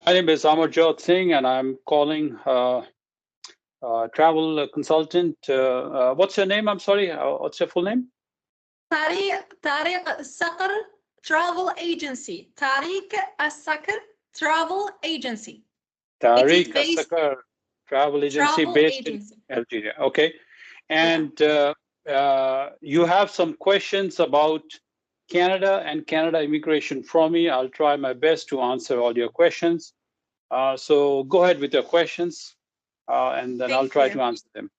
My name is Amarjot Singh, and I'm calling travel consultant. What's your name? I'm sorry. What's your full name? Tariq Sakr Travel Agency. Tariq Sakr Travel Agency. Tariq Sakr Travel Agency based in Algeria. Okay. And you have some questions about Canada and Canada immigration from me. I'll try my best to answer all your questions. So go ahead with your questions, and then I'll try to answer them.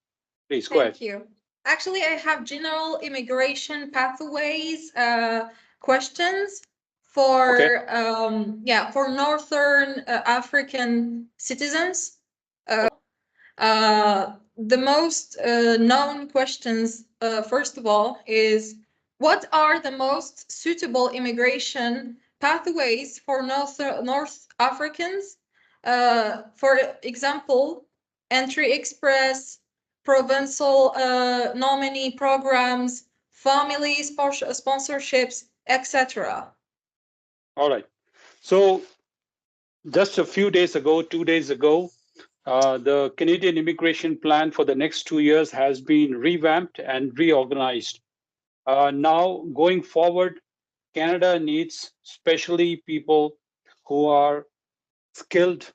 Please go ahead. Thank you. Actually, I have general immigration pathways questions for for Northern African citizens. The most known questions, first of all, is what are the most suitable immigration pathways for North Africans? For example, Entry Express, Provincial nominee programs, family sponsorships, etc. All right. So just a few days ago, 2 days ago, the Canadian immigration plan for the next 2 years has been revamped and reorganized. Now, going forward, Canada needs especially people who are skilled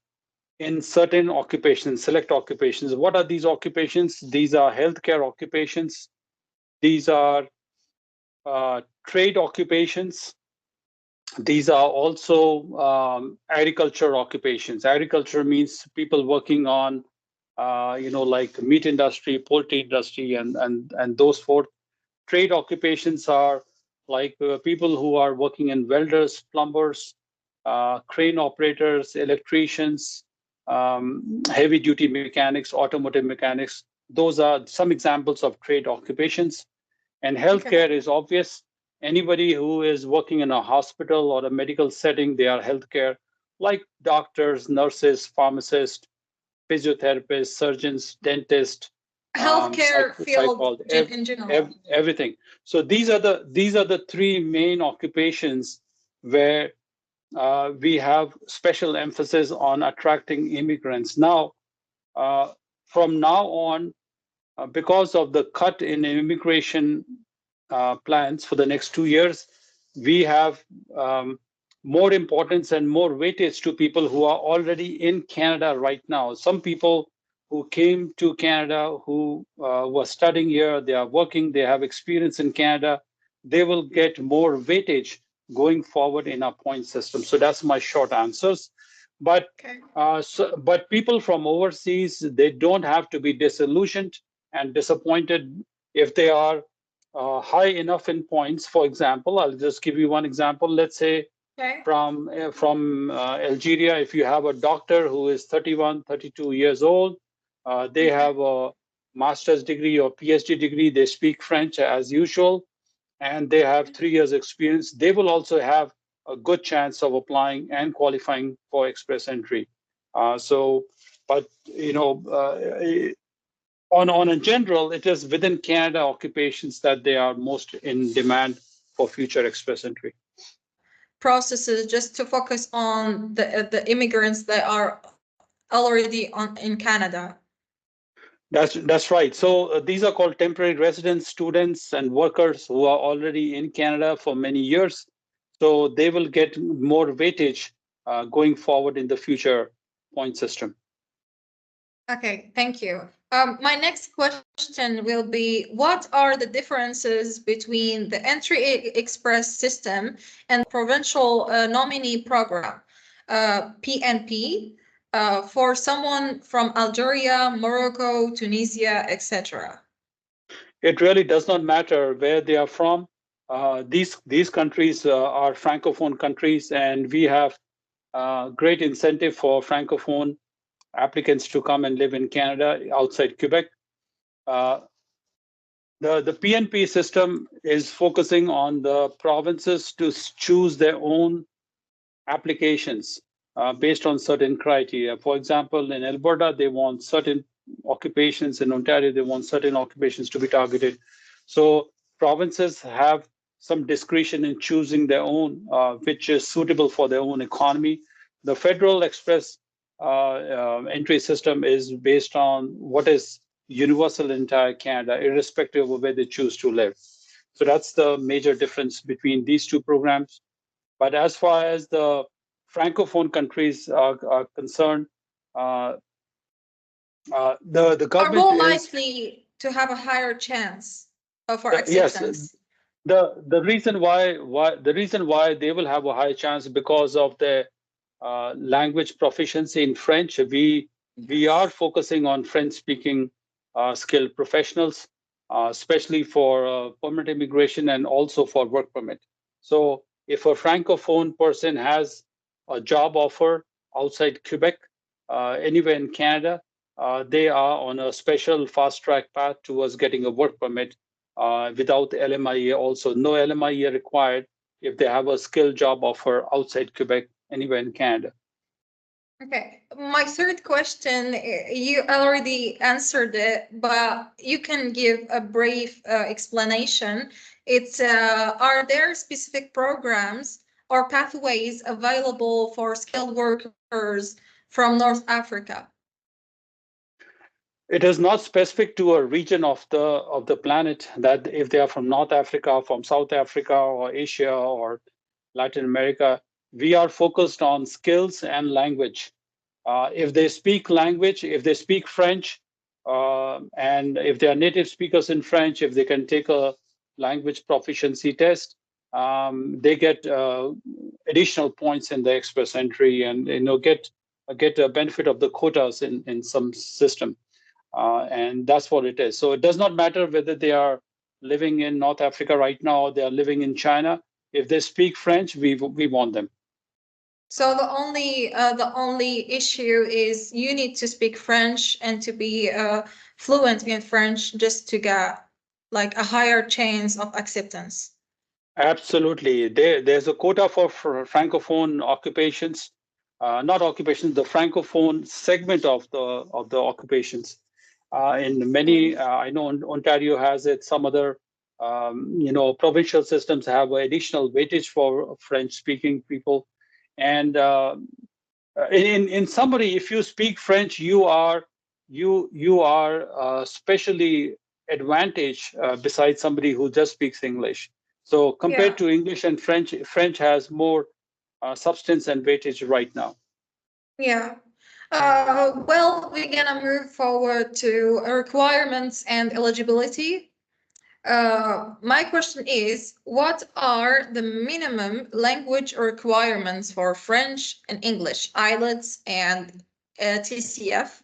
in certain occupations, select occupations. What are these occupations? These are healthcare occupations. These are trade occupations. These are also agriculture occupations. Agriculture means people working on, like meat industry, poultry industry, and those forth. Trade occupations are like people who are working in welders, plumbers, crane operators, electricians, heavy duty mechanics, automotive mechanics. Those are some examples of trade occupations. And healthcare is obvious. Anybody who is working in a hospital or a medical setting, they are healthcare, like doctors, nurses, pharmacists, physiotherapists, surgeons, dentists, healthcare field in general. Everything. So these are the three main occupations where we have special emphasis on attracting immigrants. Now, from now on, because of the cut in immigration plans for the next 2 years, we have more importance and more weightage to people who are already in Canada right now. Some people who came to Canada, who were studying here, they are working, they have experience in Canada, they will get more weightage going forward in our point system. So that's my short answers. But but people from overseas, they don't have to be disillusioned and disappointed if they are high enough in points. For example, I'll just give you one example. Let's say from Algeria, if you have a doctor who is 31, 32 years old, they have a master's degree or PhD degree, they speak French as usual, and they have 3 years experience, they will also have a good chance of applying and qualifying for express entry. But on a general, it is within Canada occupations that they are most in demand for future express entry processes, just to focus on the immigrants that are already in Canada. That's right. So these are called temporary residents, students, and workers who are already in Canada for many years. So they will get more weightage going forward in the future point system. Okay, thank you. My next question will be, what are the differences between the Entry Express system and Provincial Nominee Program, PNP, for someone from Algeria, Morocco, Tunisia, etc.? It really does not matter where they are from. These countries are francophone countries, and we have great incentive for francophone applicants to come and live in Canada outside Quebec. The PNP system is focusing on the provinces to choose their own applications based on certain criteria. For example, in Alberta, they want certain occupations. In Ontario, they want certain occupations to be targeted. So provinces have some discretion in choosing their own, which is suitable for their own economy. The Federal Express entry system is based on what is universal in entire Canada, irrespective of where they choose to live. So that's the major difference between these two programs. But as far as the francophone countries are concerned, the Are government more is likely to have a higher chance for yes. acceptance. The reason why they will have a high chance because of the language proficiency in French. We are focusing on French speaking skilled professionals, especially for permanent immigration and also for work permit. So if a francophone person has a job offer outside Quebec, anywhere in Canada, they are on a special fast track path towards getting a work permit without LMIA. Also, no LMIA required if they have a skilled job offer outside Quebec, anywhere in Canada. Okay, my third question, you already answered it, but you can give a brief explanation. It's are there specific programs or pathways available for skilled workers from North Africa? It is not specific to a region of the planet that if they are from North Africa, from South Africa, or Asia, or Latin America, we are focused on skills and language. If they speak language, if they speak French, and if they are native speakers in French, if they can take a language proficiency test, they get additional points in the express entry, and get a benefit of the quotas in some system, and that's what it is. So it does not matter whether they are living in North Africa right now or they are living in China. If they speak French, we want them. So the only issue is you need to speak French and to be fluent in French just to get like a higher chance of acceptance. Absolutely. There's a quota for francophone occupations, not occupations, the francophone segment of the occupations. In many, I know Ontario has it. Some other, provincial systems have additional weightage for French-speaking people. And in summary, if you speak French, you are specially advantaged besides somebody who just speaks English. So compared to English and French, French has more substance and weightage right now. Yeah. Well, we're gonna move forward to requirements and eligibility. My question is, what are the minimum language requirements for French and English, IELTS and TCF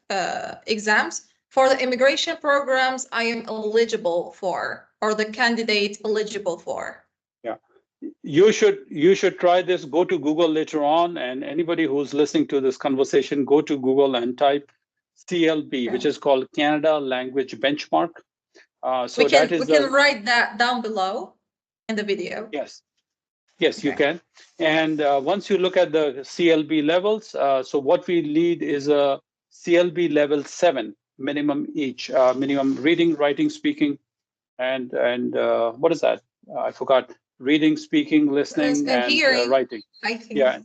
exams for the immigration programs I am eligible for, or the candidate eligible for? Yeah, you should try this. Go to Google later on, and anybody who's listening to this conversation, go to Google and type CLB, which is called Canada Language Benchmark. So we can write that down below in the video. Yes, you can. And once you look at the CLB levels, so what we lead is a CLB level 7 minimum each, minimum reading, writing, speaking, and what is that? I forgot. Reading, speaking, listening, and hearing, writing. I think. Yeah.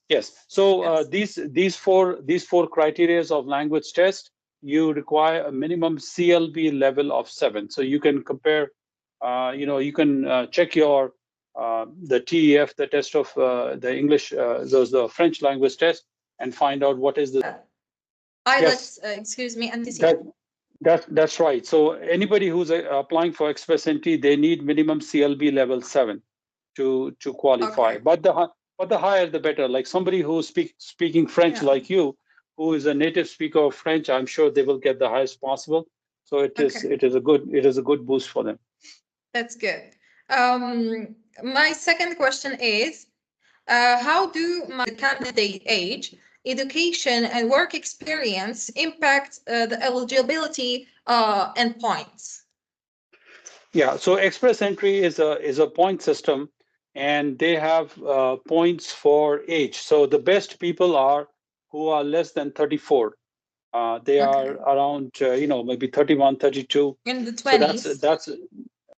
Yes. So these four criteria of language test, you require a minimum CLB level of 7. So you can compare. You can check your the TEF, the test of the English, the French language test, and find out what is the IELTS, excuse me, and TCF. That's right. So anybody who's applying for Express Entry, they need minimum CLB level 7 to qualify. Okay. But the higher the better. Like somebody who's speaking French like you, who is a native speaker of French, I'm sure they will get the highest possible. So it is a good boost for them. That's good. My second question is, how do my candidate age, education, and work experience impact the eligibility endpoints? Yeah, so Express Entry is a point system, and they have points for age. So the best people are who are less than 34. They are around, maybe 31, 32. In the 20s. So that's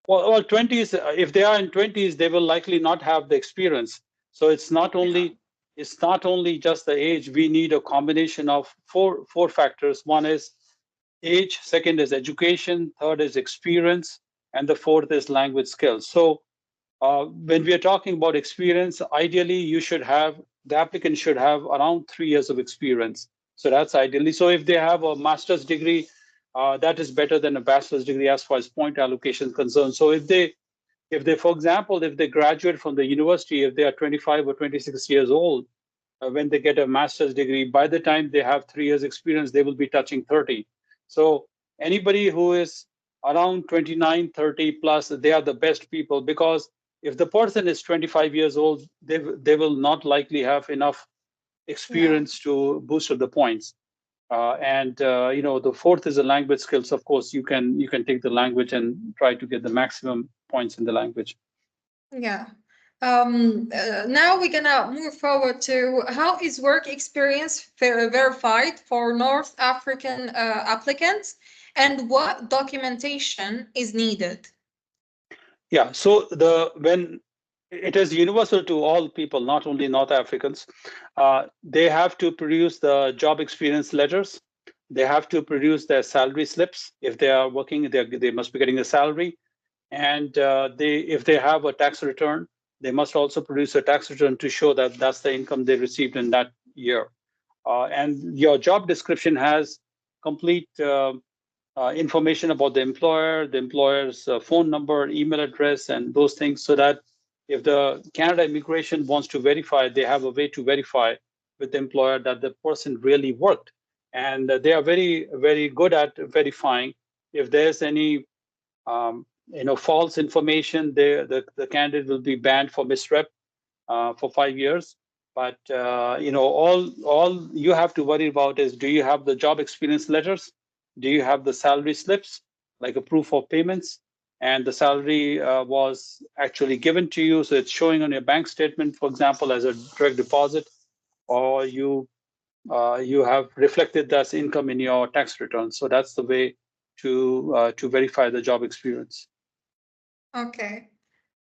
well, 20s. If they are in 20s, they will likely not have the experience. So it's not only it's not only just the age. We need a combination of four factors. One is age, second is education, third is experience, and the fourth is language skills. So when we are talking about experience, ideally the applicant should have around 3 years of experience. So that's ideally. So if they have a master's degree, that is better than a bachelor's degree as far as point allocation is concerned. So if they, for example, if they graduate from the university, if they are 25 or 26 years old, when they get a master's degree, by the time they have 3 years experience, they will be touching 30. So anybody who is around 29, 30 plus, they are the best people, because if the person is 25 years old, they will not likely have enough Yeah. experience to boost up the points. And the fourth is the language skills. Of course, you can take the language and try to get the maximum points in the language. Yeah. Now we're gonna move forward to how is work experience verified for North African applicants, and what documentation is needed? Yeah. So when it is universal to all people, not only North Africans, they have to produce the job experience letters. They have to produce their salary slips. If they are working, they must be getting a salary. And if they have a tax return, they must also produce a tax return to show that that's the income they received in that year. And your job description has complete information about the employer's phone number, email address, and those things, so that if the Canada Immigration wants to verify, they have a way to verify with the employer that the person really worked. And they are very, very good at verifying. If there's any false information, the candidate will be banned for misrep for 5 years. But all you have to worry about is, do you have the job experience letters? Do you have the salary slips, like a proof of payments? And the salary was actually given to you, so it's showing on your bank statement, for example, as a direct deposit, or you have reflected that income in your tax return. So that's the way to verify the job experience. Okay.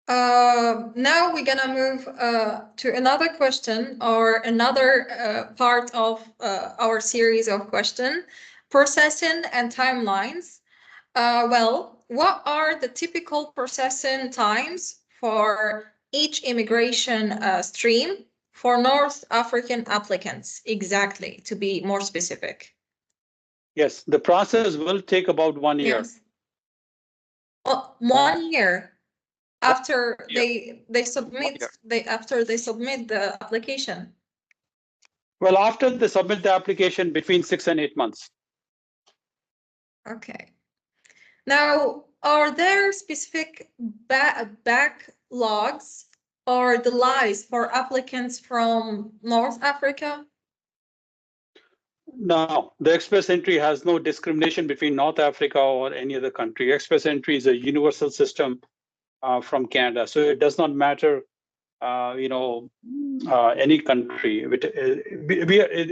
Now we're gonna move to another question, or another part of our series of questions: processing and timelines. What are the typical processing times for each immigration stream for North African applicants, exactly, to be more specific? Yes, the process will take about 1 year. Yes. 1 year after Yeah. after they submit the application. Well, after they submit the application, between 6 and 8 months. Okay. Now, are there specific backlogs or delays for applicants from North Africa? No, the express entry has no discrimination between North Africa or any other country. Express entry is a universal system from Canada, so it does not matter, any country.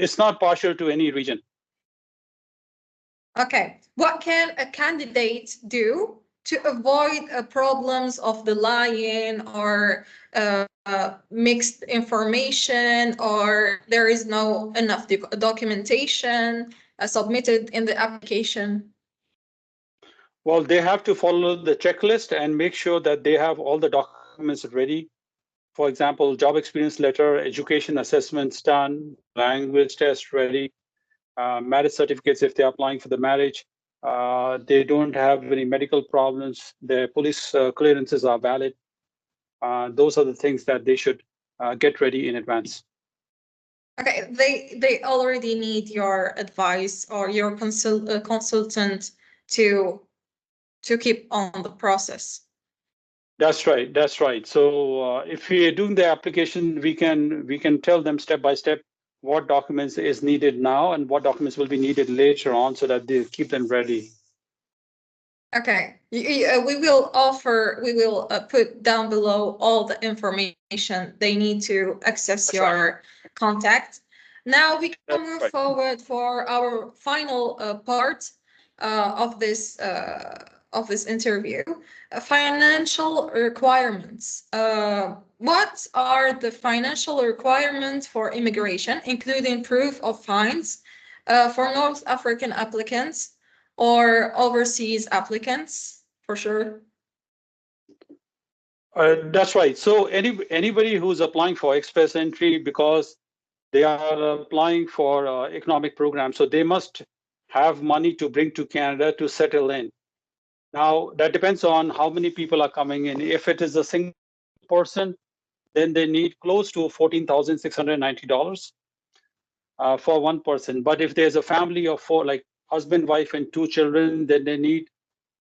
It's not partial to any region. Okay. What can a candidate do to avoid problems of the lying or mixed information, or there is no enough documentation submitted in the application? Well, they have to follow the checklist and make sure that they have all the documents ready. For example, job experience letter, education assessments done, language test ready, marriage certificates if they're applying for the marriage. They don't have any medical problems. Their police clearances are valid. Those are the things that they should get ready in advance. Okay, they already need your advice or your consultant to keep on the process. That's right. That's right. So if we are doing the application, we can tell them step by step what documents is needed now and what documents will be needed later on, so that they keep them ready. Okay, we will put down below all the information they need to access That's your right. contact. Now we can That's move right. forward for our final part of this of this interview, financial requirements. What are the financial requirements for immigration, including proof of funds for North African applicants or overseas applicants, for sure? That's right. So anybody who's applying for express entry because they are applying for economic programs, so they must have money to bring to Canada to settle in. Now, that depends on how many people are coming in. If it is a single person, then they need close to $14,690 for one person. But if there's a family of four, like husband, wife, and two children, then they need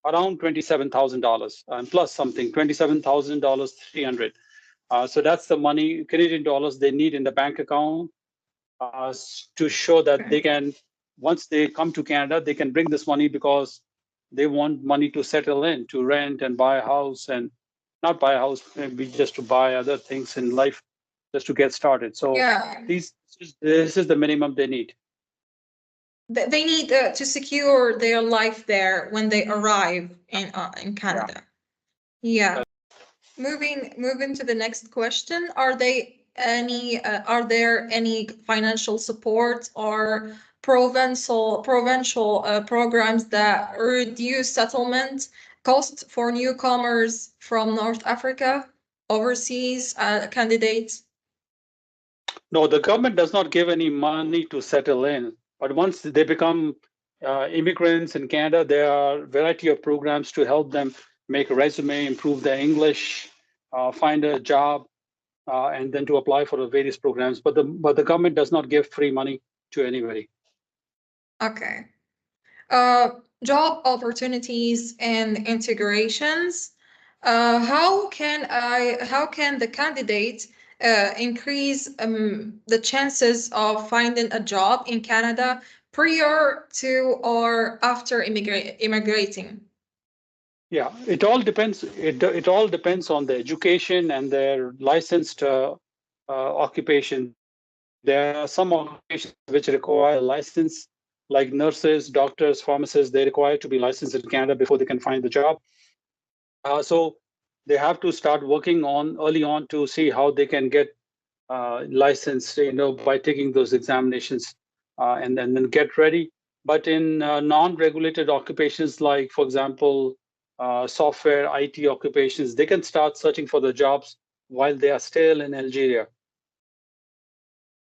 around $27,000 and plus something, $27,300. So that's the money, Canadian dollars, they need in the bank account to show that they can, once they come to Canada, they can bring this money because they want money to settle in, to rent and buy a house, and not buy a house, maybe just to buy other things in life, just to get started. So this is the minimum they need. They need to secure their life there when they arrive in Canada. Yeah. Moving to the next question. Are there any financial support or provincial programs that reduce settlement costs for newcomers from North Africa, overseas candidates? No, the government does not give any money to settle in. But once they become immigrants in Canada, there are a variety of programs to help them make a resume, improve their English, find a job, and then to apply for the various programs. But the government does not give free money to anybody. Okay. Job opportunities and integrations. How can the candidate increase the chances of finding a job in Canada prior to or after immigrating? Yeah, it all depends. It all depends on the education and their licensed occupation. There are some occupations which require a license, like nurses, doctors, pharmacists. They require to be licensed in Canada before they can find the job. So they have to start working on early on to see how they can get licensed, by taking those examinations, and then get ready. But in non-regulated occupations, like for example, software, IT occupations, they can start searching for the jobs while they are still in Algeria.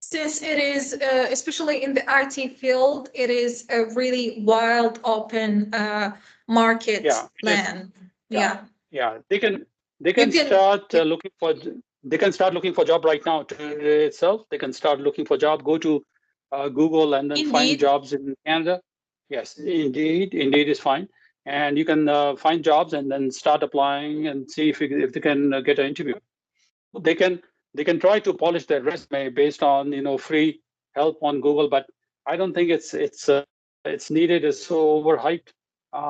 Since it is, especially in the IT field, it is a really wild, open market land. Yeah. They can start looking for. They can start looking for job right now itself. They can start looking for job. Go to Google and then find jobs in Canada. Yes, Indeed is fine, and you can find jobs and then start applying and see if they can get an interview. They can try to polish their resume based on free help on Google, but I don't think it's needed. It's so overhyped.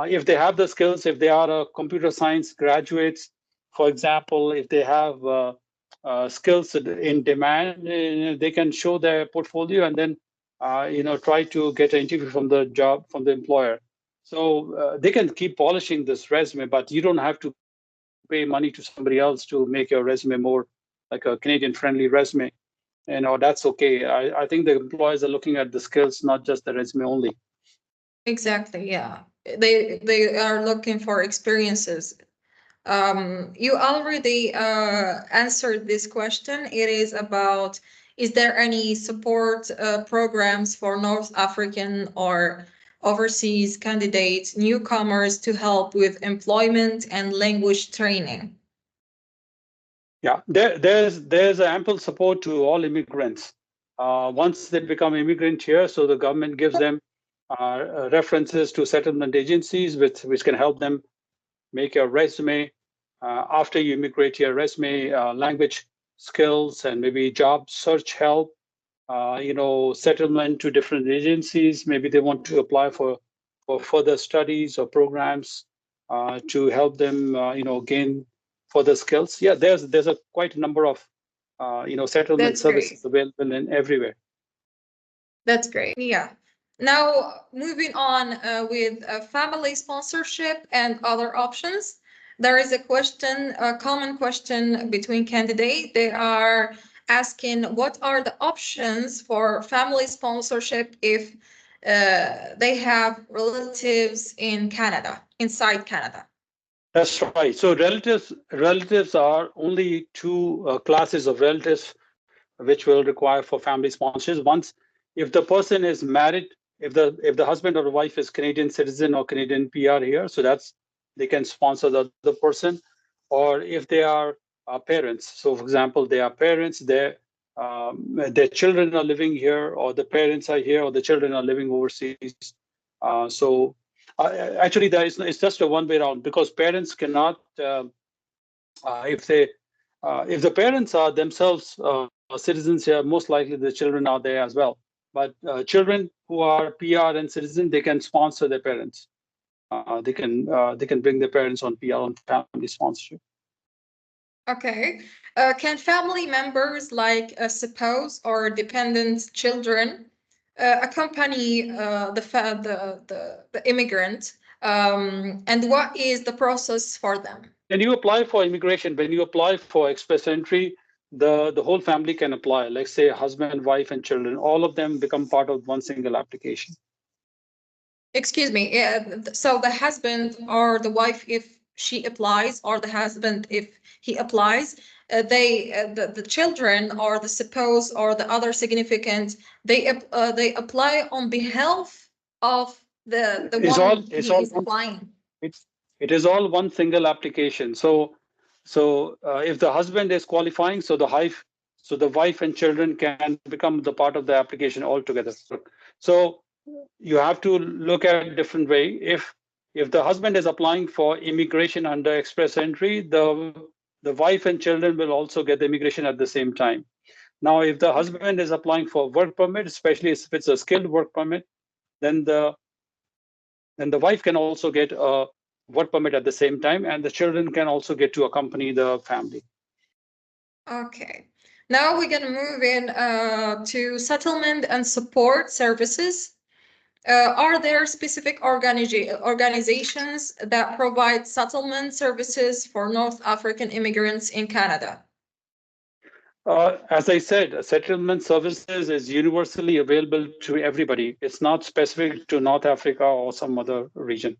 If they have the skills, if they are a computer science graduates, for example, if they have skills in demand, they can show their portfolio and then try to get an interview from the employer. So they can keep polishing this resume, but you don't have to pay money to somebody else to make your resume more like a Canadian friendly resume. That's okay. I think the employers are looking at the skills, not just the resume only. Exactly. Yeah. They are looking for experiences. You already answered this question. It is about, is there any support programs for North African or overseas candidates, newcomers, to help with employment and language training? Yeah, there's ample support to all immigrants. Once they become immigrant here, so the government gives them references to settlement agencies, which can help them make a resume. After you immigrate, your resume, language skills, and maybe job search help. Settlement to different agencies. Maybe they want to apply for further studies or programs to help them, gain further skills. Yeah, there's a quite a number of settlement services available in everywhere. That's great. Yeah. Now, moving on with family sponsorship and other options, there is a question, a common question between candidates. They are asking what are the options for family sponsorship if they have relatives in Canada, inside Canada. That's right. So relatives are only two classes of relatives which will require for family sponsorship. Once, if the person is married, if the husband or wife is Canadian citizen or Canadian PR here, so that's they can sponsor the other person, or if they are parents. So, for example, they are parents, their children are living here, or the parents are here, or the children are living overseas. So, actually, it's just a one way around because parents cannot if the parents are themselves citizens here, most likely the children are there as well. But children who are PR and citizen, they can sponsor their parents. They can bring their parents on PR on family sponsorship. Okay. Can family members like a spouse or dependent children accompany the immigrant? And what is the process for them? When you apply for immigration, when you apply for express entry, the whole family can apply. Like say husband, wife, and children, all of them become part of one single application. Excuse me. So the husband or the wife, if she applies, or the husband, if he applies, the children or the spouse or the other significant, they apply on behalf of the It's one all it's he all is applying. it's it is all one single application. So if the husband is qualifying, so the wife and children can become the part of the application altogether. So you have to look at a different way. If the husband is applying for immigration under express entry, the wife and children will also get the immigration at the same time. Now, if the husband is applying for work permit, especially if it's a skilled work permit, then the wife can also get a work permit at the same time, and the children can also get to accompany the family. Okay. Now we're going to move in to settlement and support services. Are there specific organizations that provide settlement services for North African immigrants in Canada? As I said, settlement services is universally available to everybody. It's not specific to North Africa or some other region.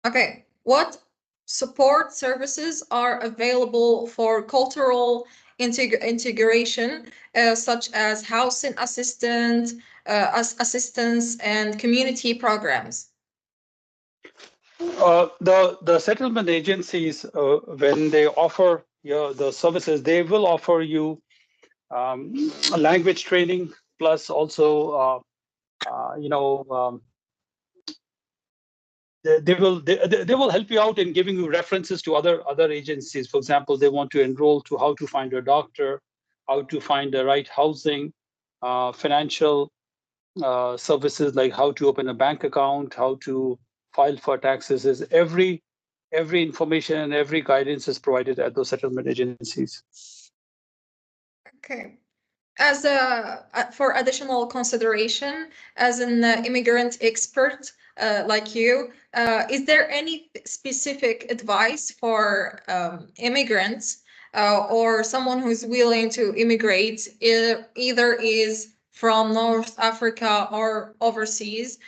Okay. What support services are available for cultural integration, such as housing assistance and community programs? The settlement agencies, when they offer the services, they will offer you language training, plus also they will help you out in giving you references to other agencies. For example, they want to enroll to how to find a doctor, how to find the right housing, financial services like how to open a bank account, how to file for taxes. Is every information and every guidance is provided at those settlement agencies. Okay. As for additional consideration, as an immigrant expert like you, is there any specific advice for immigrants or someone who's willing to immigrate, either is from North Africa or overseas?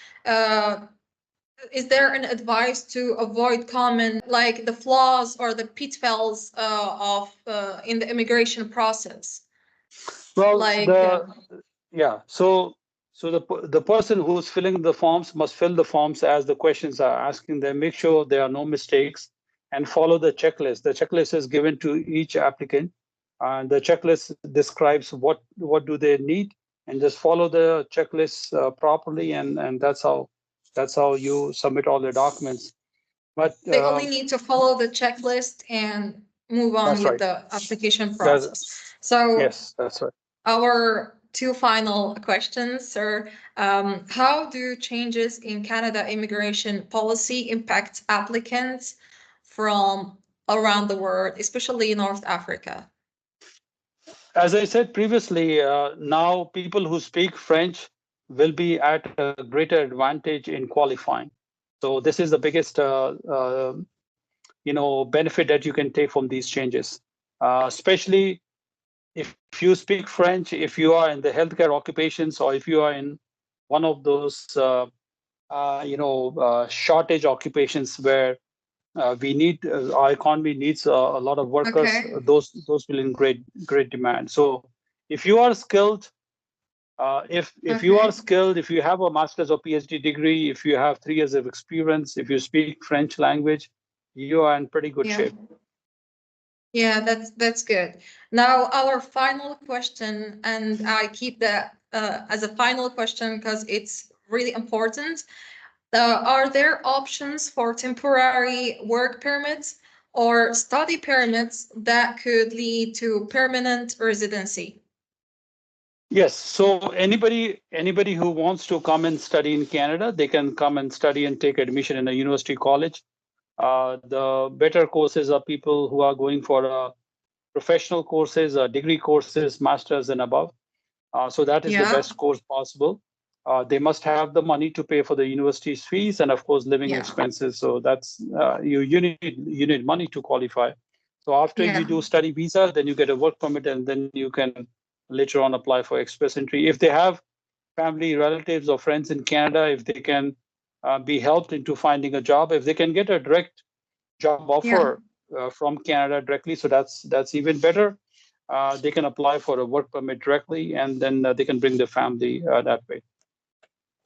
Is there an advice to avoid common, like the flaws or the pitfalls of in the immigration process? Well, Like, yeah. So the person who's filling the forms must fill the forms as the questions are asking them. Make sure there are no mistakes and follow the checklist. The checklist is given to each applicant, and the checklist describes what do they need, and just follow the checklist properly, and that's how you submit all the documents. But they only need to follow the checklist and move on that's with right. the application That's, process. So yes, that's right. our two final questions, sir. How do changes in Canada immigration policy impact applicants from around the world, especially in North Africa? As I said previously, now people who speak French will be at a greater advantage in qualifying. So this is the biggest benefit that you can take from these changes, especially if you speak French, if you are in the healthcare occupations, or if you are in one of those shortage occupations where we need our economy needs a lot of workers. Okay. Those will in great demand. So if you are skilled, if you are Okay. skilled, if you have a master's or PhD degree, if you have 3 years of experience, if you speak French language, you are in pretty good Yeah. shape. Yeah, that's good. Now, our final question, and I keep that as a final question because it's really important. Are there options for temporary work permits or study permits that could lead to permanent residency? Yes. So anybody who wants to come and study in Canada, they can come and study and take admission in a university college. The better courses are people who are going for professional courses, degree courses, masters and above. So that is the Yeah, best course possible. They must have the money to pay for the university's fees and, of course, living yeah, expenses. So that's you need money to qualify. So after you yeah, do study visa, then you get a work permit, and then you can later on apply for express entry. If they have family, relatives, or friends in Canada, if they can be helped into finding a job, if they can get a direct job yeah. offer from Canada directly, so that's even better. They can apply for a work permit directly, and then they can bring their family that way.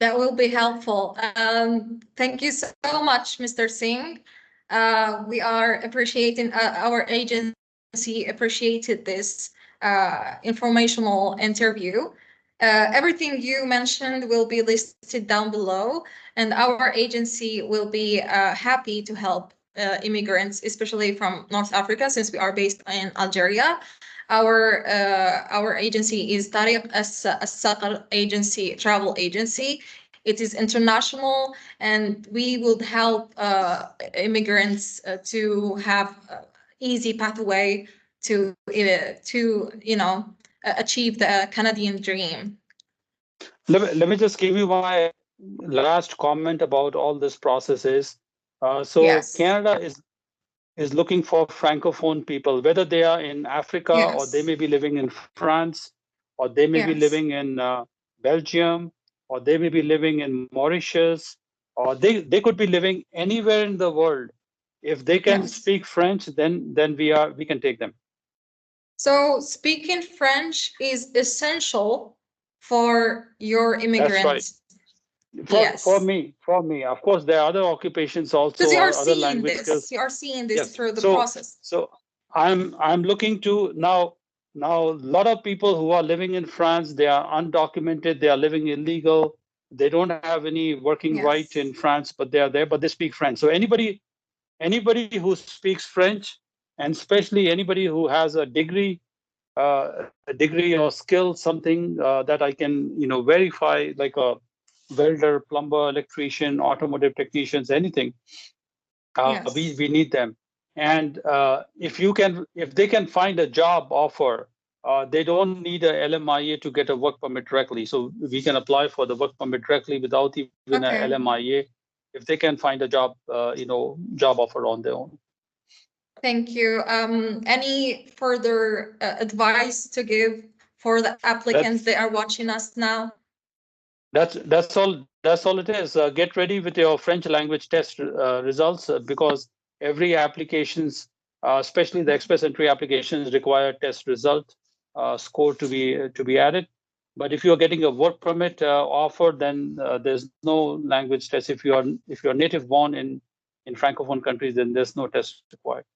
That will be helpful. Thank you so much, Mr. Singh. We are appreciating our agency appreciated this informational interview. Everything you mentioned will be listed down below, and our agency will be happy to help immigrants, especially from North Africa, since we are based in Algeria. Our agency is Tariq as-Saqar agency, travel agency. It is international, and we would help immigrants to have easy pathway to achieve the Canadian dream. Let me just give you my last comment about all this process is, so Yes. Canada is looking for francophone people, whether they are in Africa, or they Yes. may be living in France, or they may be Yes. living in Belgium, or they may be living in Mauritius, or they could be living anywhere in the world. If they can Yes. speak French, then we can take them. So speaking French is essential for your That's right. immigrants. For Yes. me, of course, there are other occupations Because also, you are or other seeing language skills. this. You are seeing this Yes. through the So process. so I'm looking to now a lot of people who are living in France, they are undocumented, they are living illegal, they don't have any working right Yes. in France, but they are there, but they speak French. So anybody who speaks French, and especially anybody who has a degree or skill, something that I can verify, like a welder, plumber, electrician, automotive technicians, anything. We Yes. we need them. And if they can find a job offer, they don't need a LMIA to get a work permit directly. So we can apply for the work permit directly without even a Okay. LMIA, if they can find a job offer on their own. Thank you. Any further advice to give for the applicants That's that are watching us now? that's all it is. Get ready with your French language test results, because every applications, especially the express entry applications, require test result score to be added. But if you're getting a work permit offer, then there's no language test. If you're native born in francophone countries, then there's no test required.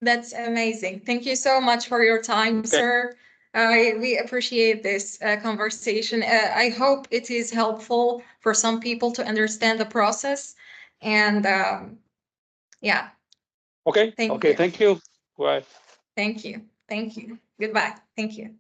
That's amazing. Thank you so much for your time, Okay. sir. We appreciate this conversation. I hope it is helpful for some people to understand the process. And yeah, Okay. thank Okay. you. Thank you. Bye. Thank you. Thank you. Goodbye. Thank you.